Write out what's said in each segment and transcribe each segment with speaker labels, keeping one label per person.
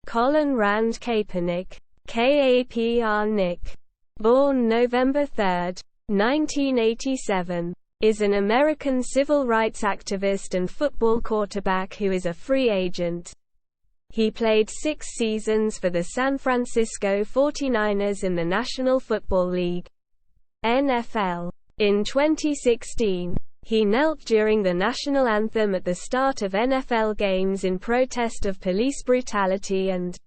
Speaker 1: Colin Rand Kaepernick, Kaepernick, born November 3, 1987, is an American civil rights activist and football quarterback who is a free agent. He played 6 seasons for the San Francisco 49ers in the National Football League (NFL). In 2016, he knelt during the national anthem at the start of NFL games in protest of police brutality and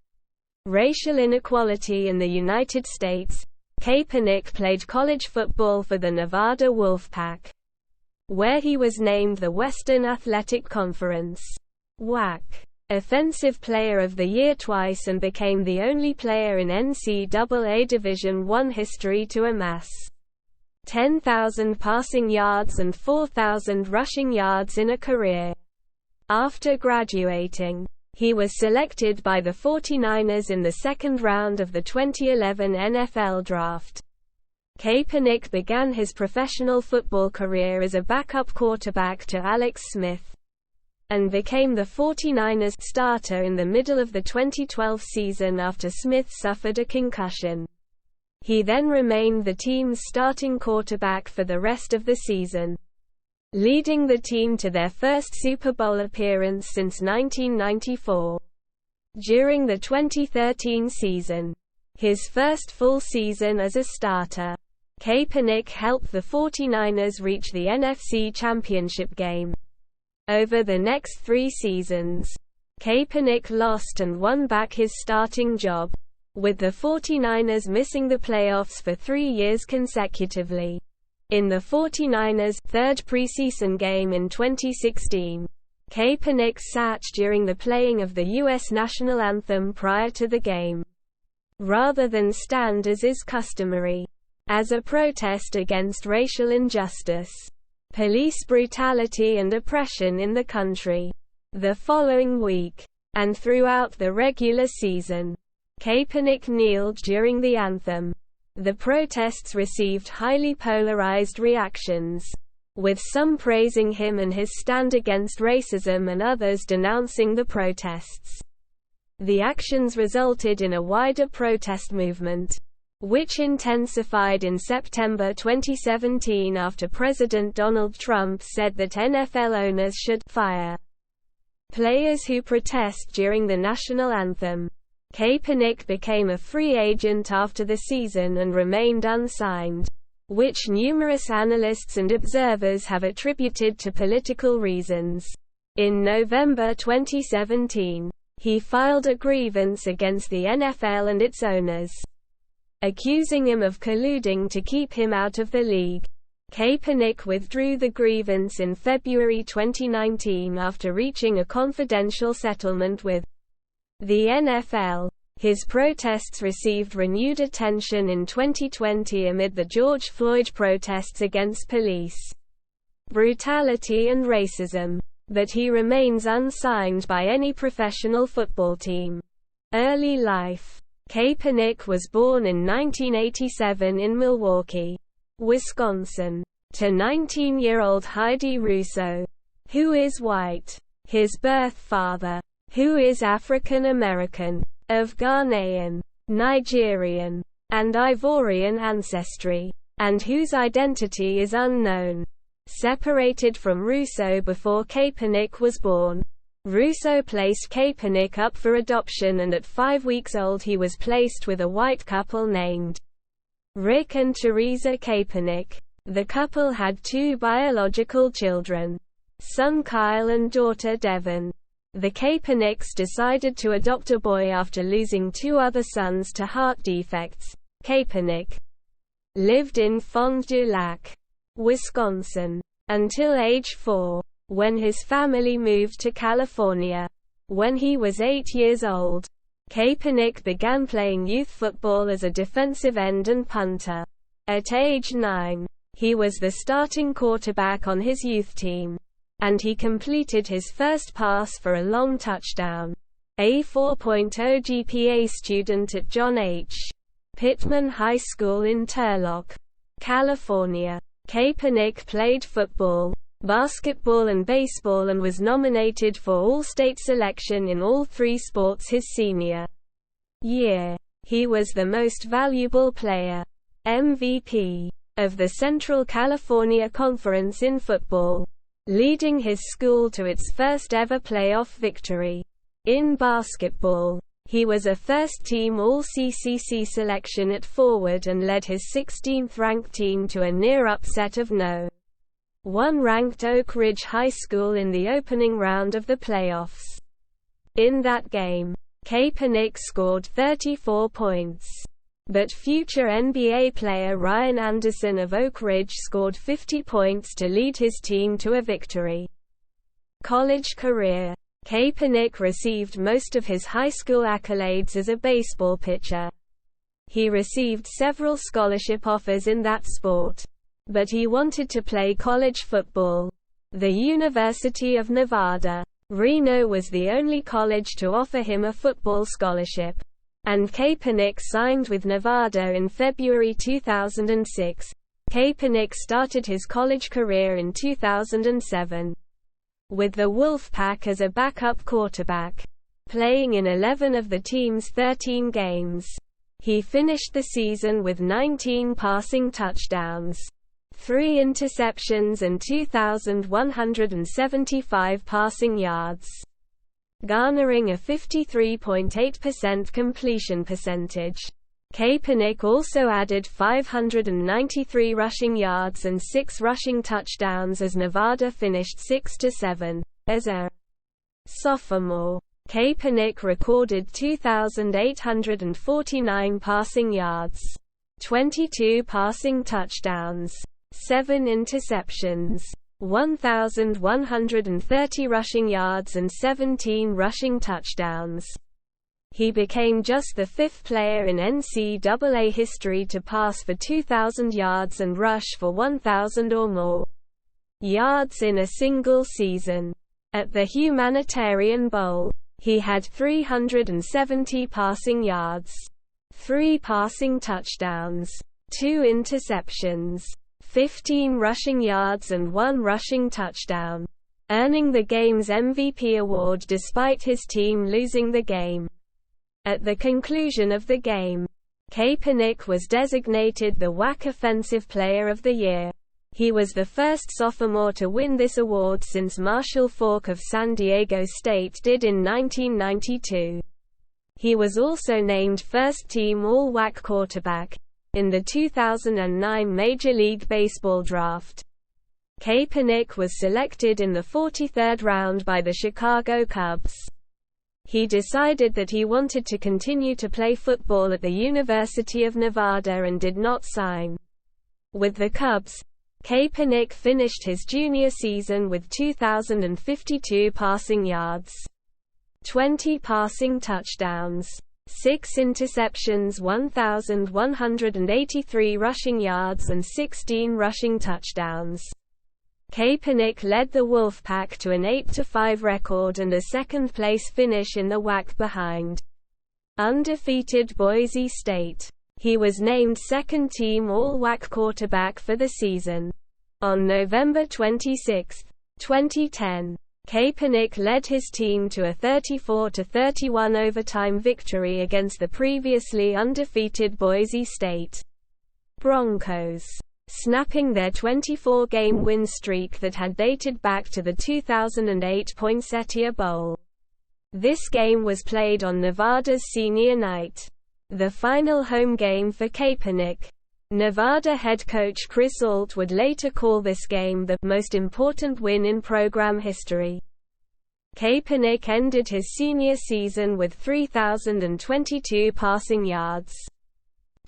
Speaker 1: racial inequality in the United States. Kaepernick played college football for the Nevada Wolfpack, where he was named the Western Athletic Conference (WAC) Offensive Player of the Year twice and became the only player in NCAA Division I history to amass 10,000 passing yards and 4,000 rushing yards in a career. After graduating, he was selected by the 49ers in the second round of the 2011 NFL Draft. Kaepernick began his professional football career as a backup quarterback to Alex Smith, and became the 49ers starter in the middle of the 2012 season after Smith suffered a concussion. He then remained the team's starting quarterback for the rest of the season, leading the team to their first Super Bowl appearance since 1994. During the 2013 season, his first full season as a starter, Kaepernick helped the 49ers reach the NFC Championship game. Over the next 3 seasons, Kaepernick lost and won back his starting job, with the 49ers missing the playoffs for 3 years consecutively. In the 49ers' third preseason game in 2016, Kaepernick sat during the playing of the U.S. national anthem prior to the game, rather than stand as is customary, as a protest against racial injustice, police brutality and oppression in the country. The following week, and throughout the regular season, Kaepernick kneeled during the anthem. The protests received highly polarized reactions, with some praising him and his stand against racism and others denouncing the protests. The actions resulted in a wider protest movement, which intensified in September 2017 after President Donald Trump said that NFL owners should fire players who protest during the national anthem. Kaepernick became a free agent after the season and remained unsigned, which numerous analysts and observers have attributed to political reasons. In November 2017, he filed a grievance against the NFL and its owners, accusing him of colluding to keep him out of the league. Kaepernick withdrew the grievance in February 2019 after reaching a confidential settlement with the NFL. His protests received renewed attention in 2020 amid the George Floyd protests against police brutality and racism, but he remains unsigned by any professional football team. Early life. Kaepernick was born in 1987 in Milwaukee, Wisconsin, to 19-year-old Heidi Russo, who is white, his birth father, who is African American, of Ghanaian, Nigerian, and Ivorian ancestry, and whose identity is unknown. Separated from Russo before Kaepernick was born. Russo placed Kaepernick up for adoption, and at 5 weeks old he was placed with a white couple named Rick and Teresa Kaepernick. The couple had 2 biological children, son Kyle and daughter Devon. The Kaepernicks decided to adopt a boy after losing 2 other sons to heart defects. Kaepernick lived in Fond du Lac, Wisconsin, until age 4, when his family moved to California. When he was 8 years old, Kaepernick began playing youth football as a defensive end and punter. At age 9, he was the starting quarterback on his youth team, and he completed his first pass for a long touchdown. A 4.0 GPA student at John H. Pittman High School in Turlock, California, Kaepernick played football basketball and baseball, and was nominated for All-State selection in all three sports his senior year. He was the Most Valuable Player (MVP) of the Central California Conference in football, leading his school to its first ever playoff victory. In basketball, he was a first-team All-CCC selection at forward and led his 16th-ranked team to a near upset of No. 1 ranked Oak Ridge High School in the opening round of the playoffs. In that game, Kaepernick scored 34 points. But future NBA player Ryan Anderson of Oak Ridge scored 50 points to lead his team to a victory. College career. Kaepernick received most of his high school accolades as a baseball pitcher. He received several scholarship offers in that sport, but he wanted to play college football. The University of Nevada, Reno was the only college to offer him a football scholarship, and Kaepernick signed with Nevada in February 2006. Kaepernick started his college career in 2007 with the Wolfpack as a backup quarterback, playing in 11 of the team's 13 games. He finished the season with 19 passing touchdowns, 3 interceptions and 2,175 passing yards, garnering a 53.8% completion percentage. Kaepernick also added 593 rushing yards and 6 rushing touchdowns as Nevada finished 6-7. As a sophomore, Kaepernick recorded 2,849 passing yards, 22 passing touchdowns, 7 interceptions, 1,130 rushing yards and 17 rushing touchdowns. He became just the 5th player in NCAA history to pass for 2,000 yards and rush for 1,000 or more yards in a single season. At the Humanitarian Bowl, he had 370 passing yards, 3 passing touchdowns, 2 interceptions, 15 rushing yards and 1 rushing touchdown, earning the game's MVP award despite his team losing the game. At the conclusion of the game, Kaepernick was designated the WAC Offensive Player of the Year. He was the first sophomore to win this award since Marshall Faulk of San Diego State did in 1992. He was also named first-team All-WAC quarterback in the 2009 Major League Baseball draft. Kaepernick was selected in the 43rd round by the Chicago Cubs. He decided that he wanted to continue to play football at the University of Nevada and did not sign with the Cubs. Kaepernick finished his junior season with 2,052 passing yards, 20 passing touchdowns, 6 interceptions, 1,183 rushing yards and 16 rushing touchdowns. Kaepernick led the Wolfpack to an 8-5 record and a second-place finish in the WAC behind undefeated Boise State. He was named second-team All-WAC quarterback for the season. On November 26, 2010, Kaepernick led his team to a 34-31 overtime victory against the previously undefeated Boise State Broncos, snapping their 24-game win streak that had dated back to the 2008 Poinsettia Bowl. This game was played on Nevada's senior night, the final home game for Kaepernick. Nevada head coach Chris Ault would later call this game the most important win in program history. Kaepernick ended his senior season with 3,022 passing yards,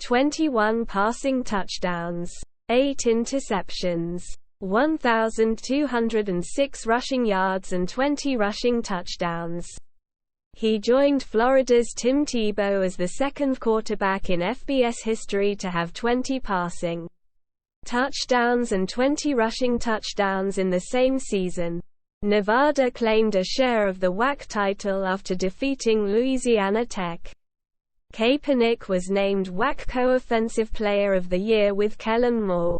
Speaker 1: 21 passing touchdowns, 8 interceptions, 1,206 rushing yards and 20 rushing touchdowns. He joined Florida's Tim Tebow as the second quarterback in FBS history to have 20 passing touchdowns and 20 rushing touchdowns in the same season. Nevada claimed a share of the WAC title after defeating Louisiana Tech. Kaepernick was named WAC Co-Offensive Player of the Year with Kellen Moore.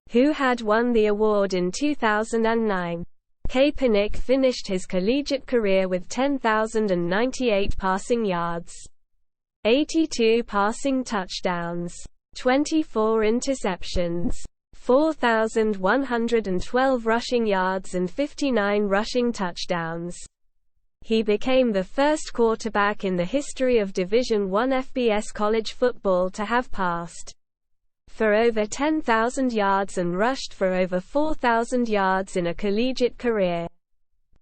Speaker 1: who had won the award in 2009. Kaepernick finished his collegiate career with 10,098 passing yards, 82 passing touchdowns, 24 interceptions, 4,112 rushing yards and 59 rushing touchdowns. He became the first quarterback in the history of Division I FBS college football to have passed for over 10,000 yards and rushed for over 4,000 yards in a collegiate career,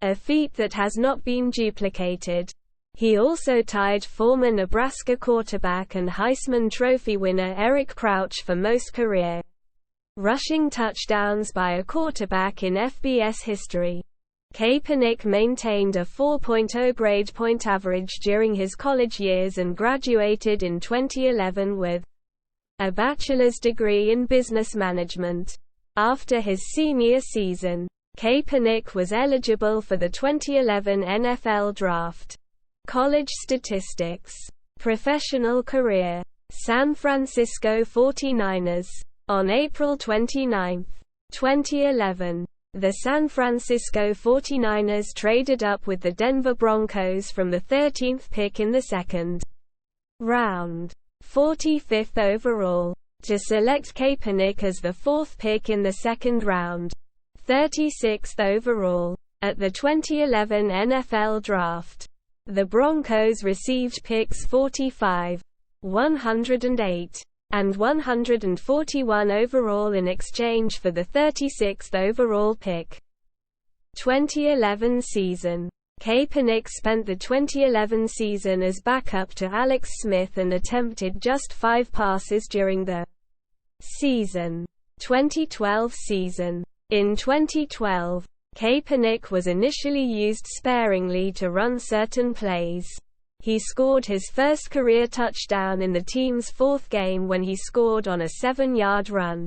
Speaker 1: a feat that has not been duplicated. He also tied former Nebraska quarterback and Heisman Trophy winner Eric Crouch for most career rushing touchdowns by a quarterback in FBS history. Kaepernick maintained a 4.0 grade point average during his college years and graduated in 2011 with a bachelor's degree in business management. After his senior season, Kaepernick was eligible for the 2011 NFL Draft. College statistics. Professional career. San Francisco 49ers. On April 29, 2011, the San Francisco 49ers traded up with the Denver Broncos from the 13th pick in the second round, 45th overall, to select Kaepernick as the fourth pick in the second round, 36th overall. At the 2011 NFL Draft, the Broncos received picks 45, 108, and 141 overall in exchange for the 36th overall pick. 2011 season. Kaepernick spent the 2011 season as backup to Alex Smith and attempted just 5 passes during the season. 2012 season. In 2012, Kaepernick was initially used sparingly to run certain plays. He scored his first career touchdown in the team's fourth game when he scored on a 7-yard run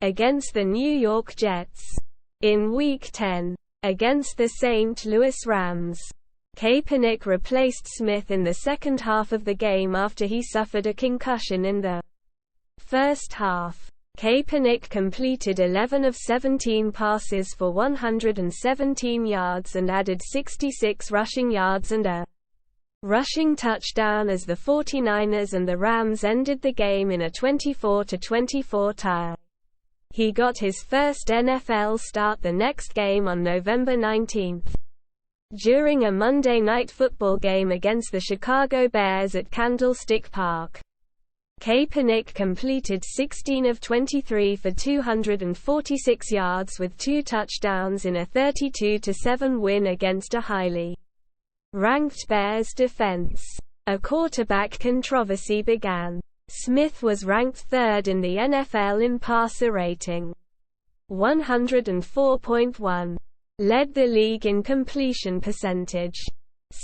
Speaker 1: against the New York Jets. In Week 10, against the St. Louis Rams, Kaepernick replaced Smith in the second half of the game after he suffered a concussion in the first half. Kaepernick completed 11 of 17 passes for 117 yards and added 66 rushing yards and a rushing touchdown as the 49ers and the Rams ended the game in a 24-24 tie. He got his first NFL start the next game on November 19. During a Monday Night Football game against the Chicago Bears at Candlestick Park. Kaepernick completed 16 of 23 for 246 yards with 2 touchdowns in a 32-7 win against a highly ranked Bears defense. A quarterback controversy began. Smith was ranked 3rd in the NFL in passer rating, 104.1, led the league in completion percentage,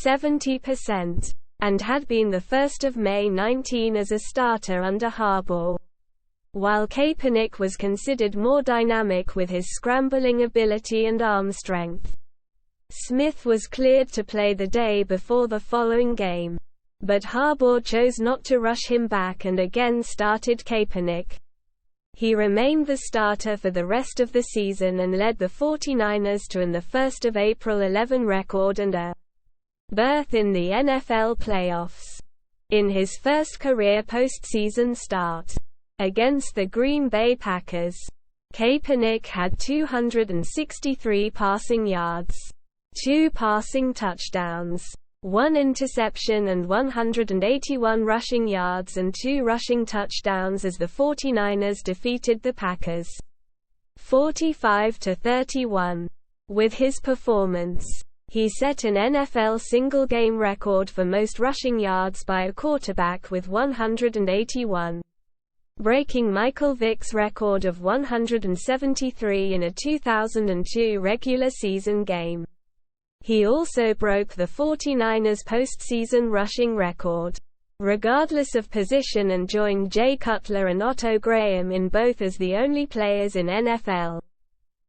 Speaker 1: 70%, and had been the first of May 19 as a starter under Harbaugh. While Kaepernick was considered more dynamic with his scrambling ability and arm strength, Smith was cleared to play the day before the following game, but Harbaugh chose not to rush him back and again started Kaepernick. He remained the starter for the rest of the season and led the 49ers to an 1 April 11 record and a berth in the NFL playoffs. In his first career postseason start against the Green Bay Packers, Kaepernick had 263 passing yards, 2 passing touchdowns, 1 interception and 181 rushing yards and 2 rushing touchdowns as the 49ers defeated the Packers 45-31. With his performance, he set an NFL single-game record for most rushing yards by a quarterback with 181, breaking Michael Vick's record of 173 in a 2002 regular season game. He also broke the 49ers postseason rushing record, regardless of position, and joined Jay Cutler and Otto Graham in both as the only players in NFL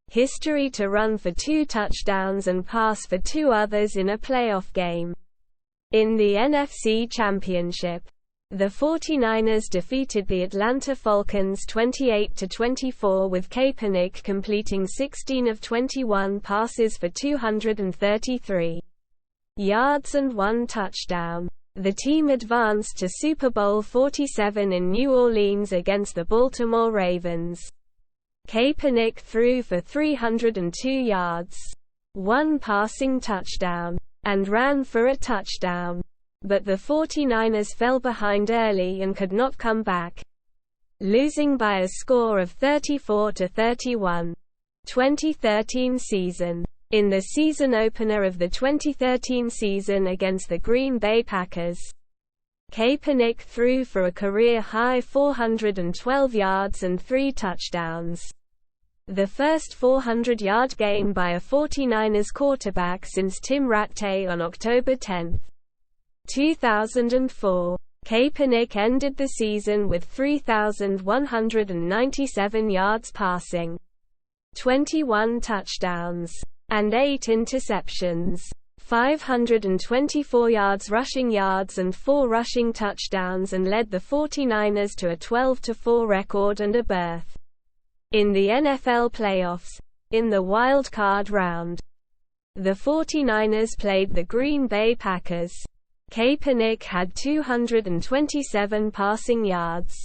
Speaker 1: history to run for 2 touchdowns and pass for 2 others in a playoff game. In the NFC Championship, The 49ers defeated the Atlanta Falcons 28-24 with Kaepernick completing 16 of 21 passes for 233 yards and 1 touchdown. The team advanced to Super Bowl 47 in New Orleans against the Baltimore Ravens. Kaepernick threw for 302 yards, 1 passing touchdown, and ran for a touchdown. But the 49ers fell behind early and could not come back, losing by a score of 34-31. 2013 season. In the season opener of the 2013 season against the Green Bay Packers, Kaepernick threw for a career-high 412 yards and 3 touchdowns. The first 400-yard game by a 49ers quarterback since Tim Rattay on October 10, 2004. Kaepernick ended the season with 3,197 yards passing, 21 touchdowns, and 8 interceptions, 524 rushing yards and 4 rushing touchdowns, and led the 49ers to a 12-4 record and a berth in the NFL playoffs, in the wild card round. The 49ers played the Green Bay Packers. Kaepernick had 227 passing yards,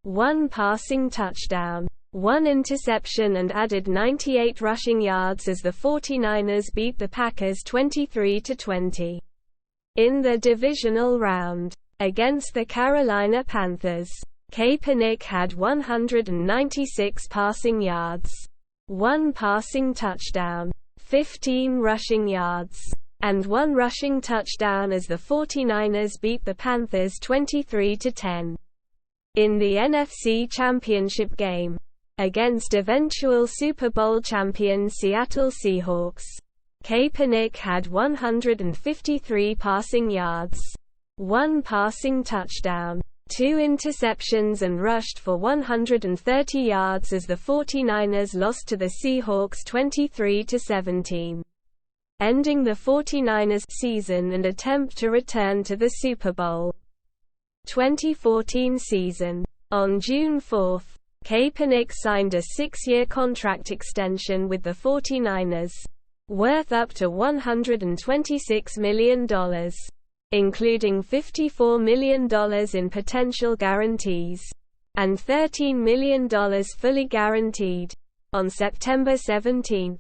Speaker 1: 1 passing touchdown, 1 interception, and added 98 rushing yards as the 49ers beat the Packers 23-20 in the divisional round. Against the Carolina Panthers, Kaepernick had 196 passing yards, 1 passing touchdown, 15 rushing yards, and 1 rushing touchdown as the 49ers beat the Panthers 23-10 in the NFC Championship game against eventual Super Bowl champion Seattle Seahawks. Kaepernick had 153 passing yards, 1 passing touchdown, 2 interceptions, and rushed for 130 yards as the 49ers lost to the Seahawks 23-17. Ending the 49ers' season and attempt to return to the Super Bowl. 2014 season. On June 4, Kaepernick signed a 6-year contract extension with the 49ers, worth up to $126 million, including $54 million in potential guarantees, and $13 million fully guaranteed. On September 17,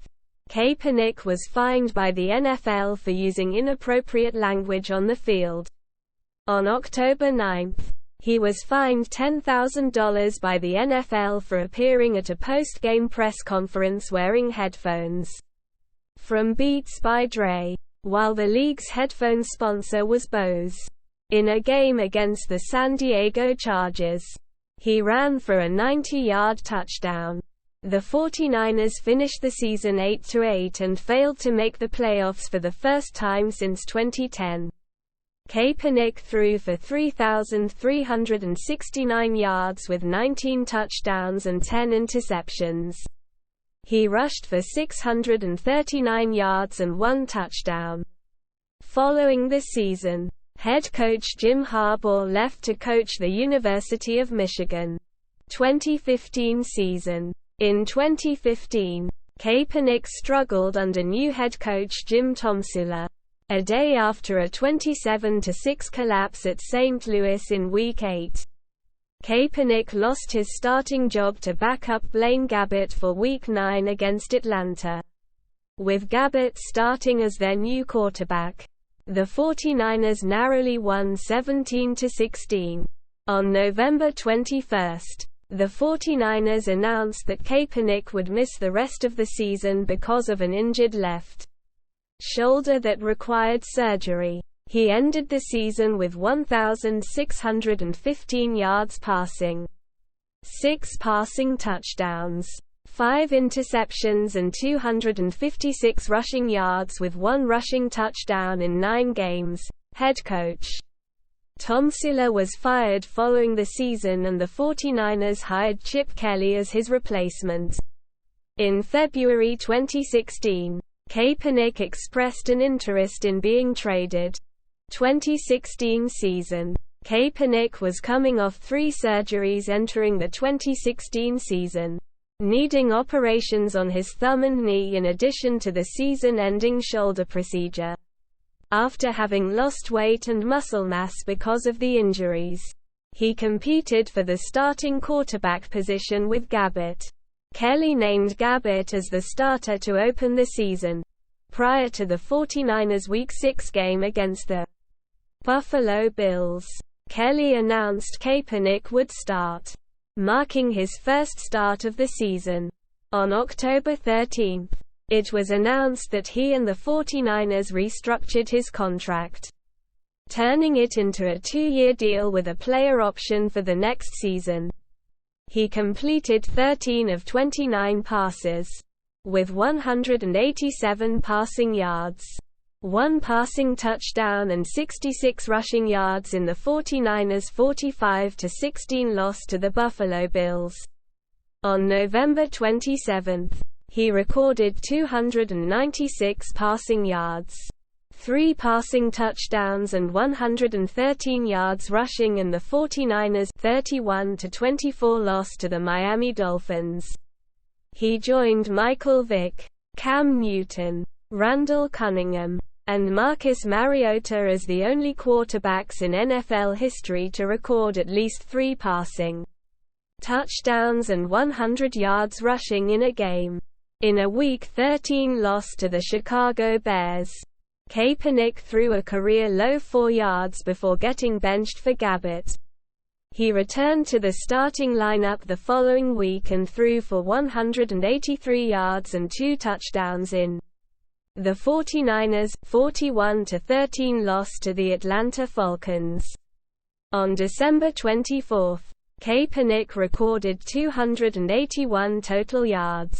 Speaker 1: Kaepernick was fined by the NFL for using inappropriate language on the field. On October 9, he was fined $10,000 by the NFL for appearing at a post-game press conference wearing headphones from Beats by Dre, while the league's headphone sponsor was Bose. In a game against the San Diego Chargers, he ran for a 90-yard touchdown. The 49ers finished the season 8-8 and failed to make the playoffs for the first time since 2010. Kaepernick threw for 3,369 yards with 19 touchdowns and 10 interceptions. He rushed for 639 yards and 1 touchdown. Following the season, head coach Jim Harbaugh left to coach the University of Michigan. 2015 season. In 2015, Kaepernick struggled under new head coach Jim Tomsula, a day after a 27-6 collapse at St. Louis in Week 8. Kaepernick lost his starting job to backup Blaine Gabbert for Week 9 against Atlanta. With Gabbert starting as their new quarterback, the 49ers narrowly won 17-16. On November 21, the 49ers announced that Kaepernick would miss the rest of the season because of an injured left shoulder that required surgery. He ended the season with 1,615 yards passing, 6 passing touchdowns, 5 interceptions, and 256 rushing yards with 1 rushing touchdown in 9 games. Head coach Tomsula was fired following the season, and the 49ers hired Chip Kelly as his replacement. In February 2016, Kaepernick expressed an interest in being traded. 2016 season. Kaepernick was coming off 3 surgeries entering the 2016 season, needing operations on his thumb and knee in addition to the season-ending shoulder procedure. After having lost weight and muscle mass because of the injuries, he competed for the starting quarterback position with Gabbert. Kelly named Gabbert as the starter to open the season, prior to the 49ers' Week 6 game against the Buffalo Bills. Kelly announced Kaepernick would start, marking his first start of the season. On October 13, it was announced that he and the 49ers restructured his contract, turning it into a 2-year deal with a player option for the next season. He completed 13 of 29 passes, with 187 passing yards, 1 passing touchdown and 66 rushing yards in the 49ers' 45-16 loss to the Buffalo Bills. On November 27, he recorded 296 passing yards, 3 passing touchdowns and 113 yards rushing in the 49ers' 31-24 loss to the Miami Dolphins. He joined Michael Vick, Cam Newton, Randall Cunningham, and Marcus Mariota as the only quarterbacks in NFL history to record at least 3 passing touchdowns and 100 yards rushing in a game. In a Week 13 loss to the Chicago Bears, Kaepernick threw a career-low 4 yards before getting benched for Gabbert. He returned to the starting lineup the following week and threw for 183 yards and 2 touchdowns in the 49ers' 41-13 loss to the Atlanta Falcons. On December 24, Kaepernick recorded 281 total yards,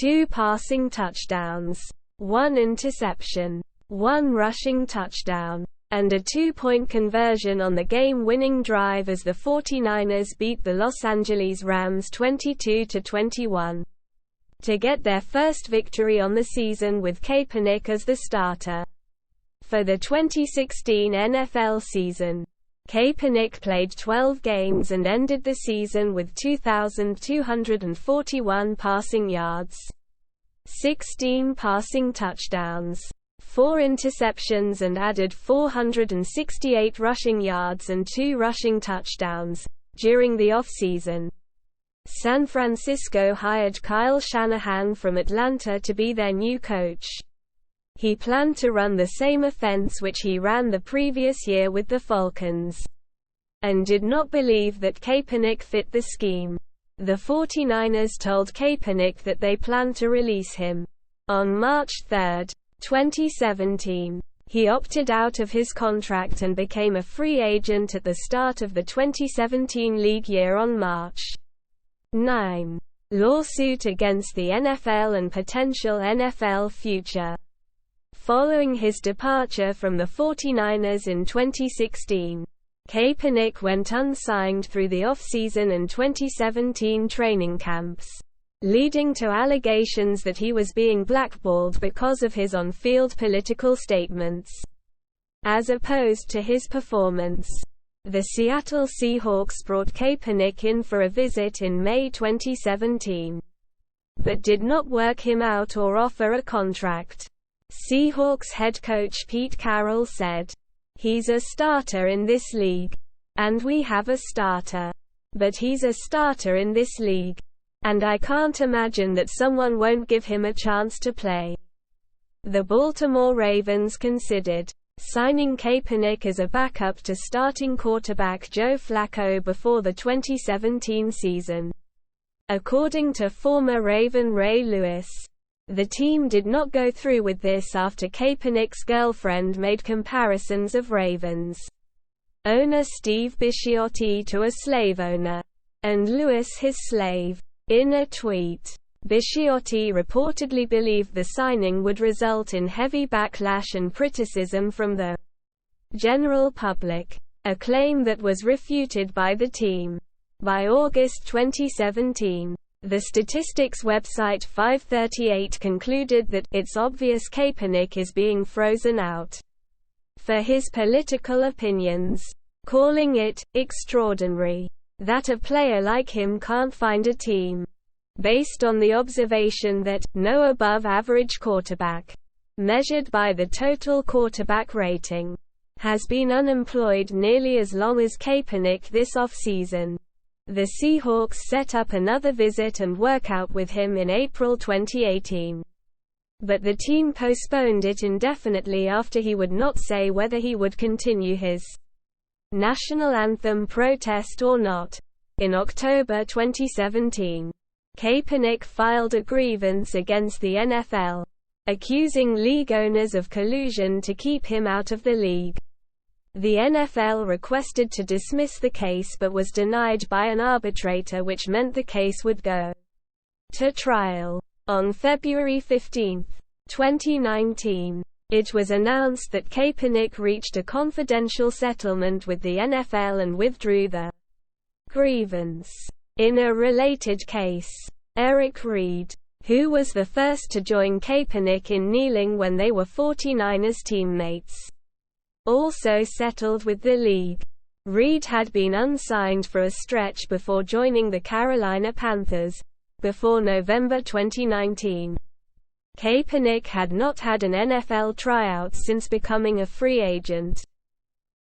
Speaker 1: 2 passing touchdowns, 1 interception, 1 rushing touchdown, and a 2-point conversion on the game-winning drive as the 49ers beat the Los Angeles Rams 22-21. To get their first victory on the season with Kaepernick as the starter. For the 2016 NFL season, Kaepernick played 12 games and ended the season with 2,241 passing yards, 16 passing touchdowns, 4 interceptions and added 468 rushing yards and 2 rushing touchdowns. During the off-season, San Francisco hired Kyle Shanahan from Atlanta to be their new coach. He planned to run the same offense which he ran the previous year with the Falcons, and did not believe that Kaepernick fit the scheme. The 49ers told Kaepernick that they planned to release him. On March 3, 2017, he opted out of his contract and became a free agent at the start of the 2017 league year on March 9. Lawsuit against the NFL and potential NFL future. Following his departure from the 49ers in 2016, Kaepernick went unsigned through the off-season and 2017 training camps, leading to allegations that he was being blackballed because of his on-field political statements, as opposed to his performance. The Seattle Seahawks brought Kaepernick in for a visit in May 2017, but did not work him out or offer a contract. Seahawks head coach Pete Carroll said, "He's a starter in this league, and we have a starter. But he's a starter in this league, and I can't imagine that someone won't give him a chance to play." The Baltimore Ravens considered signing Kaepernick as a backup to starting quarterback Joe Flacco before the 2017 season. According to former Raven Ray Lewis, the team did not go through with this after Kaepernick's girlfriend made comparisons of Ravens owner Steve Bisciotti to a slave owner, and Lewis his slave. In a tweet, Bisciotti reportedly believed the signing would result in heavy backlash and criticism from the general public, a claim that was refuted by the team. By August 2017, the statistics website 538 concluded that it's obvious Kaepernick is being frozen out for his political opinions. calling it extraordinary that a player like him can't find a team, based on the observation that no above-average quarterback, measured by the total quarterback rating, has been unemployed nearly as long as Kaepernick this off-season. The Seahawks set up another visit and workout with him in April 2018. But the team postponed it indefinitely after he would not say whether he would continue his national anthem protest or not. In October 2017, Kaepernick filed a grievance against the NFL, accusing league owners of collusion to keep him out of the league. The NFL requested to dismiss the case but was denied by an arbitrator, which meant the case would go to trial. On February 15, 2019, it was announced that Kaepernick reached a confidential settlement with the NFL and withdrew the grievance. In a related case, Eric Reid, who was the first to join Kaepernick in kneeling when they were 49ers teammates, also settled with the league. Reid had been unsigned for a stretch before joining the Carolina Panthers. Before November 2019, Kaepernick had not had an NFL tryout since becoming a free agent.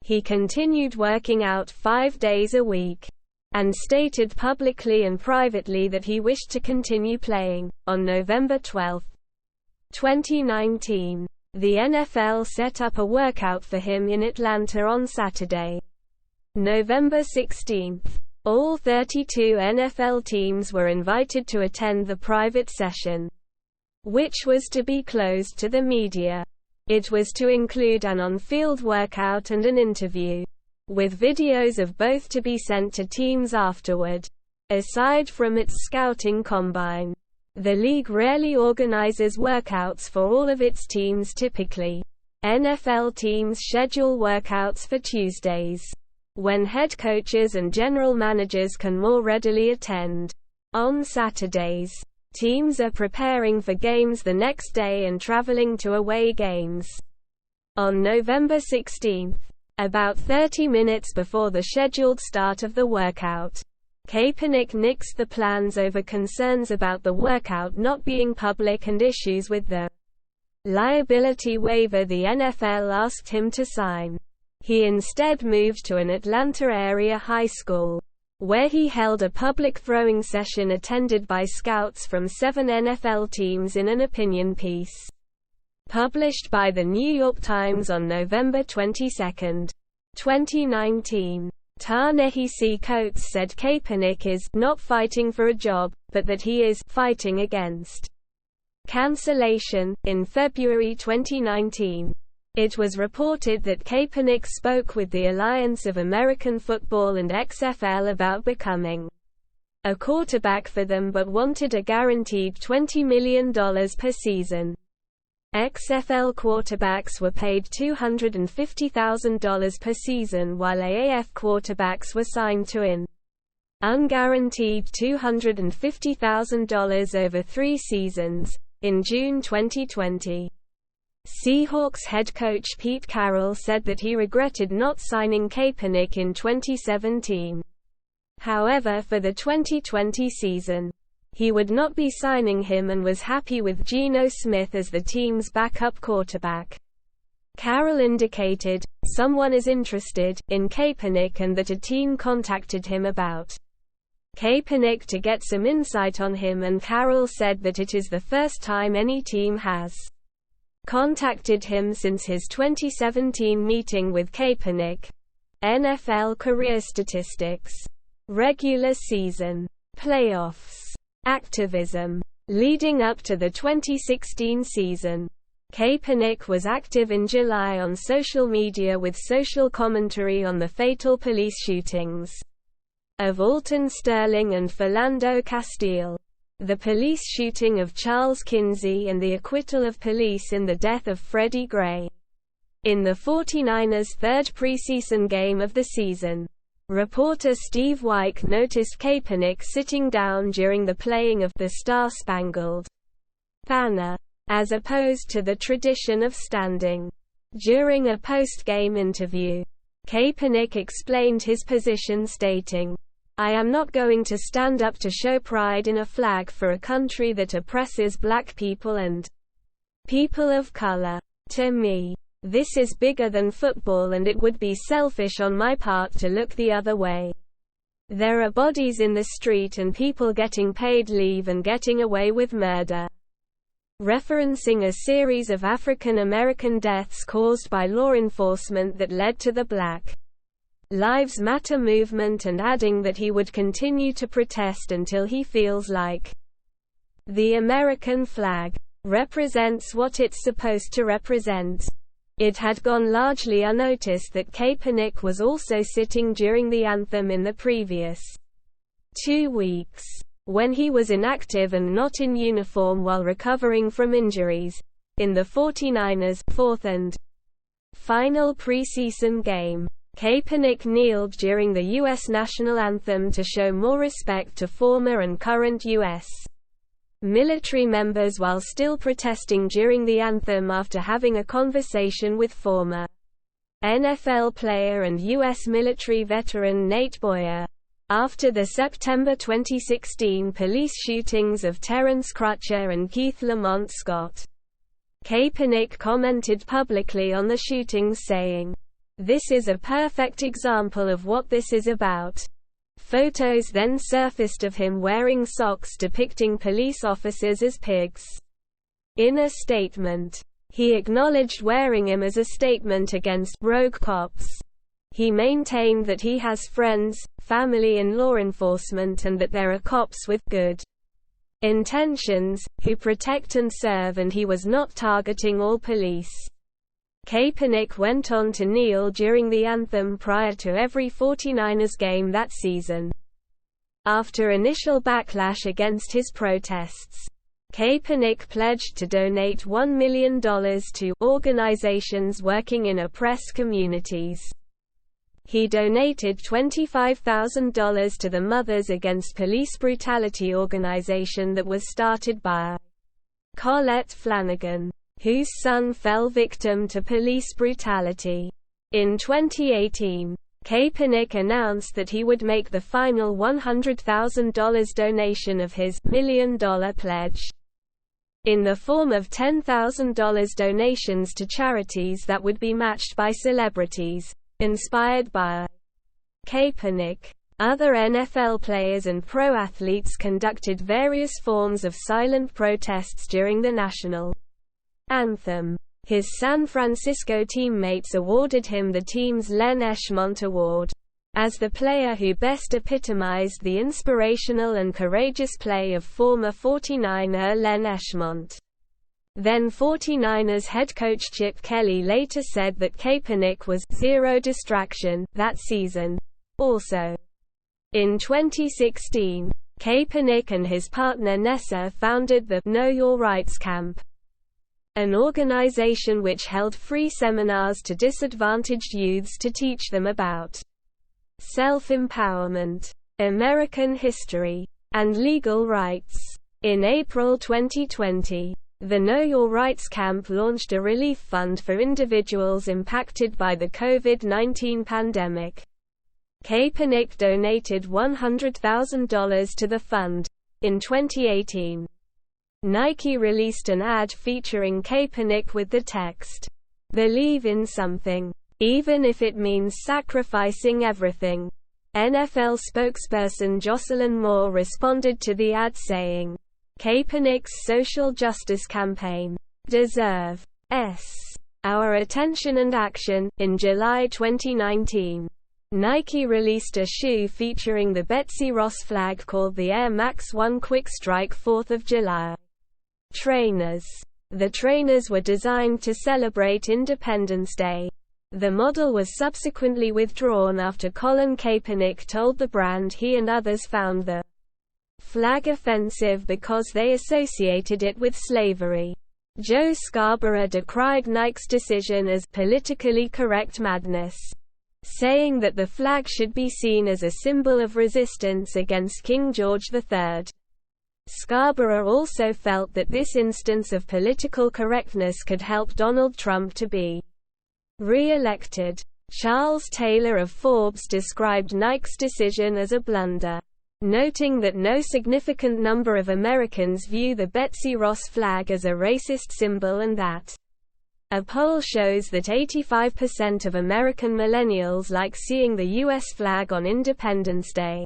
Speaker 1: He continued working out 5 days a week, and stated publicly and privately that he wished to continue playing. On November 12, 2019, the NFL set up a workout for him in Atlanta on Saturday, November 16. All 32 NFL teams were invited to attend the private session, which was to be closed to the media. It was to include an on-field workout and an interview, with videos of both to be sent to teams afterward. Aside from its scouting combine, the league rarely organizes workouts for all of its teams. Typically, NFL teams schedule workouts for Tuesdays, when head coaches and general managers can more readily attend. On Saturdays, teams are preparing for games the next day and traveling to away games. On November 16, about 30 minutes before the scheduled start of the workout, Kaepernick nixed the plans over concerns about the workout not being public and issues with the liability waiver the NFL asked him to sign. He instead moved to an Atlanta area high school, where he held a public throwing session attended by scouts from 7 NFL teams. In an opinion piece published by the New York Times on November 22, 2019, Ta-Nehisi Coates said Kaepernick is not fighting for a job, but that he is fighting against cancellation. In February 2019, it was reported that Kaepernick spoke with the Alliance of American Football and XFL about becoming a quarterback for them, but wanted a guaranteed $20 million per season. XFL quarterbacks were paid $250,000 per season, while AAF quarterbacks were signed to an unguaranteed $250,000 over 3 seasons. In June 2020, Seahawks head coach Pete Carroll said that he regretted not signing Kaepernick in 2017. However, for the 2020 season, he would not be signing him and was happy with Geno Smith as the team's backup quarterback. Carroll indicated, "Someone is interested in Kaepernick and that a team contacted him about Kaepernick to get some insight on him," and Carroll said that it is the first time any team has contacted him since his 2017 meeting with Kaepernick. NFL career statistics, regular season, playoffs, activism. Leading up to the 2016 season, Kaepernick was active in July on social media with social commentary on the fatal police shootings of Alton Sterling and Philando Castile, the police shooting of Charles Kinsey, and the acquittal of police in the death of Freddie Gray. In the 49ers' third preseason game of the season, reporter Steve Wyke noticed Kaepernick sitting down during the playing of the Star-Spangled Banner, as opposed to the tradition of standing. During a post-game interview, Kaepernick explained his position stating, "I am not going to stand up to show pride in a flag for a country that oppresses black people and people of color. To me, this is bigger than football and it would be selfish on my part to look the other way. There are bodies in the street and people getting paid leave and getting away with murder." Referencing a series of African American deaths caused by law enforcement that led to the Black Lives Matter movement, and adding that he would continue to protest until he feels like the American flag represents what it's supposed to represent. It had gone largely unnoticed that Kaepernick was also sitting during the anthem in the previous 2 weeks, when he was inactive and not in uniform while recovering from injuries. In the 49ers' fourth and final preseason game, Kaepernick kneeled during the U.S. national anthem to show more respect to former and current U.S. military members while still protesting during the anthem after having a conversation with former NFL player and U.S. military veteran Nate Boyer. After the September 2016 police shootings of Terrence Crutcher and Keith Lamont Scott, Kaepernick commented publicly on the shootings, saying, "This is a perfect example of what this is about." Photos then surfaced of him wearing socks depicting police officers as pigs. In a statement, he acknowledged wearing them as a statement against rogue cops. He maintained that he has friends, family in law enforcement, and that there are cops with good intentions, who protect and serve, and he was not targeting all police. Kaepernick went on to kneel during the anthem prior to every 49ers game that season. After initial backlash against his protests, Kaepernick pledged to donate $1 million to organizations working in oppressed communities. He donated $25,000 to the Mothers Against Police Brutality organization that was started by Colette Flanagan, whose son fell victim to police brutality. In 2018, Kaepernick announced that he would make the final $100,000 donation of his $1 million pledge in the form of $10,000 donations to charities that would be matched by celebrities inspired by Kaepernick. Other NFL players and pro athletes conducted various forms of silent protests during the national anthem. His San Francisco teammates awarded him the team's Len Eshmont Award as the player who best epitomized the inspirational and courageous play of former 49er Len Eshmont. Then 49ers head coach Chip Kelly later said that Kaepernick was zero distraction that season. Also, in 2016, Kaepernick and his partner Nessa founded the Know Your Rights Camp, an organization which held free seminars to disadvantaged youths to teach them about self-empowerment, American history, and legal rights. In April 2020, the Know Your Rights Camp launched a relief fund for individuals impacted by the COVID-19 pandemic. Kaepernick donated $100,000 to the fund. In 2018, Nike released an ad featuring Kaepernick with the text, "Believe in something, even if it means sacrificing everything." NFL spokesperson Jocelyn Moore responded to the ad saying, "Kaepernick's social justice campaign deserves our attention and action." In July 2019, Nike released a shoe featuring the Betsy Ross flag called the Air Max 1 Quick Strike 4th of July trainers. The trainers were designed to celebrate Independence Day. The model was subsequently withdrawn after Colin Kaepernick told the brand he and others found the flag offensive because they associated it with slavery. Joe Scarborough decried Nike's decision as politically correct madness, saying that the flag should be seen as a symbol of resistance against King George III. Scarborough also felt that this instance of political correctness could help Donald Trump to be re-elected. Charles Taylor of Forbes described Nike's decision as a blunder, noting that no significant number of Americans view the Betsy Ross flag as a racist symbol and that a poll shows that 85% of American millennials like seeing the U.S. flag on Independence Day.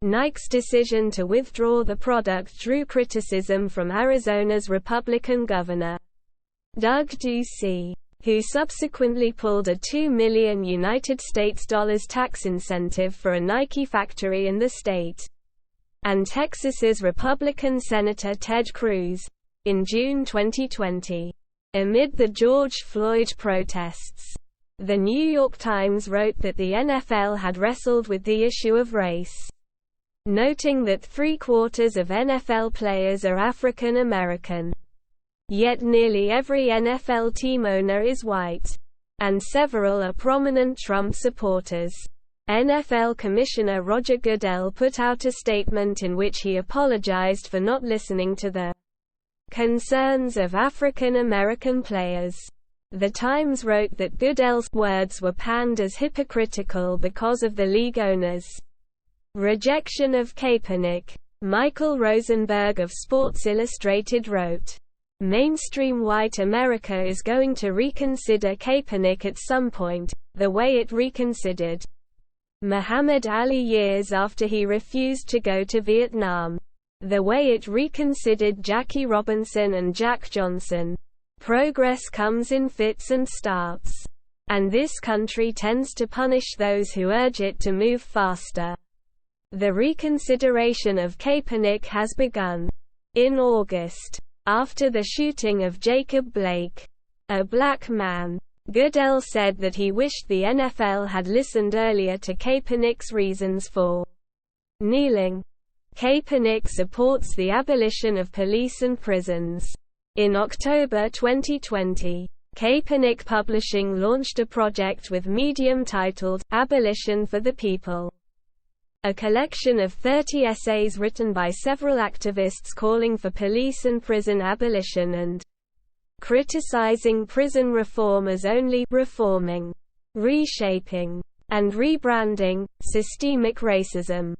Speaker 1: Nike's decision to withdraw the product drew criticism from Arizona's Republican governor, Doug Ducey, who subsequently pulled a $2 million United States tax incentive for a Nike factory in the state, and Texas's Republican Senator Ted Cruz, in June 2020. Amid the George Floyd protests, The New York Times wrote that the NFL had wrestled with the issue of race, noting that 3/4 of NFL players are African American. Yet nearly every NFL team owner is white, and several are prominent Trump supporters. NFL Commissioner Roger Goodell put out a statement in which he apologized for not listening to the concerns of African American players. The Times wrote that Goodell's words were panned as hypocritical because of the league owners' rejection of Kaepernick. Michael Rosenberg of Sports Illustrated wrote, "Mainstream white America is going to reconsider Kaepernick at some point, the way it reconsidered Muhammad Ali years after he refused to go to Vietnam. The way it reconsidered Jackie Robinson and Jack Johnson. Progress comes in fits and starts. And this country tends to punish those who urge it to move faster. The reconsideration of Kaepernick has begun." In August, after the shooting of Jacob Blake, a black man, Goodell said that he wished the NFL had listened earlier to Kaepernick's reasons for kneeling. Kaepernick supports the abolition of police and prisons. In October 2020, Kaepernick Publishing launched a project with Medium titled, Abolition for the People, a collection of 30 essays written by several activists calling for police and prison abolition and criticizing prison reform as only reforming, reshaping, and rebranding systemic racism.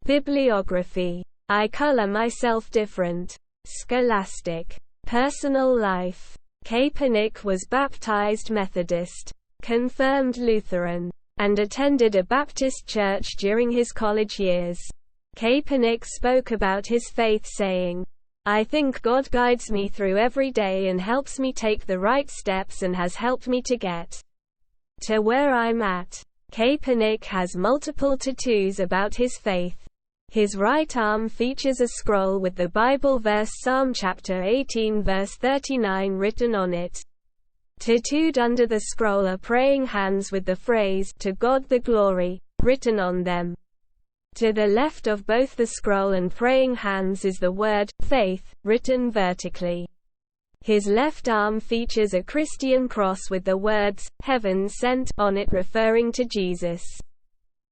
Speaker 1: Bibliography. I Color Myself Different. Scholastic. Personal life. Kaepernick was baptized Methodist, confirmed Lutheran, and attended a Baptist church during his college years. Kaepernick spoke about his faith saying, "I think God guides me through every day and helps me take the right steps and has helped me to get to where I'm at." Kaepernick has multiple tattoos about his faith. His right arm features a scroll with the Bible verse Psalm chapter 18 verse 39 written on it. Tattooed under the scroll are praying hands with the phrase, "To God the glory," written on them. To the left of both the scroll and praying hands is the word, faith, written vertically. His left arm features a Christian cross with the words, "Heaven Sent," on it referring to Jesus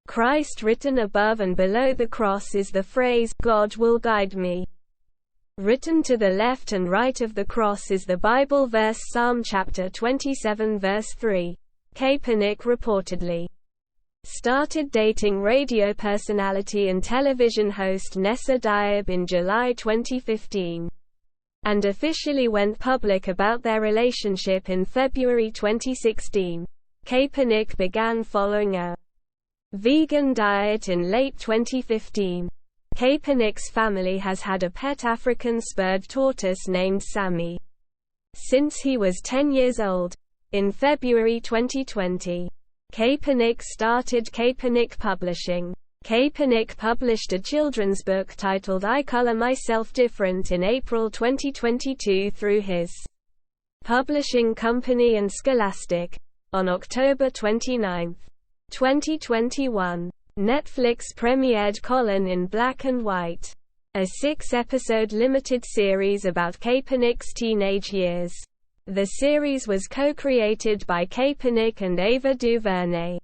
Speaker 1: Christ written above, and below the cross is the phrase, "God will guide me." Written to the left and right of the cross is the Bible verse Psalm chapter 27 verse 3. Kaepernick reportedly started dating radio personality and television host Nessa Diab in July 2015, and officially went public about their relationship in February 2016. Kaepernick began following a vegan diet in late 2015. Kaepernick's family has had a pet African spurred tortoise named Sammy since he was 10 years old. In February 2020, Kaepernick started Kaepernick Publishing. Kaepernick published a children's book titled I Color Myself Different in April 2022 through his publishing company and Scholastic. On October 29, 2021, Netflix premiered Colin in Black and White, a 6-episode limited series about Kaepernick's teenage years. The series was co-created by Kaepernick and Ava DuVernay.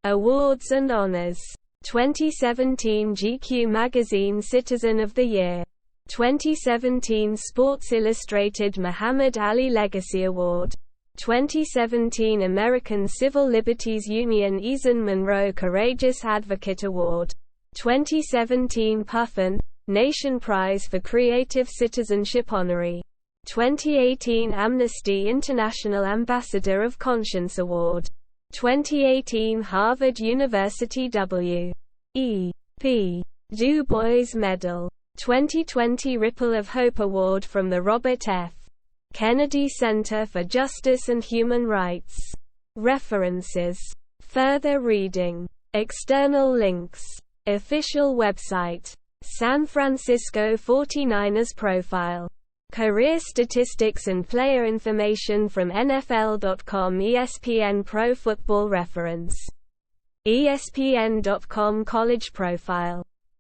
Speaker 1: Awards and honors. 2017 GQ Magazine Citizen of the Year. 2017 Sports Illustrated Muhammad Ali Legacy Award. 2017 American Civil Liberties Union Eason Monroe Courageous Advocate Award. 2017 Puffin Nation Prize for Creative Citizenship Honoree. 2018 Amnesty International Ambassador of Conscience Award. 2018 Harvard University W. E. P. Du Bois Medal. 2020 Ripple of Hope Award from the Robert F. Kennedy Center for Justice and Human Rights. References. Further reading. External links. Official website. San Francisco 49ers profile. Career statistics and player information from NFL.com. ESPN Pro Football Reference. ESPN.com College profile.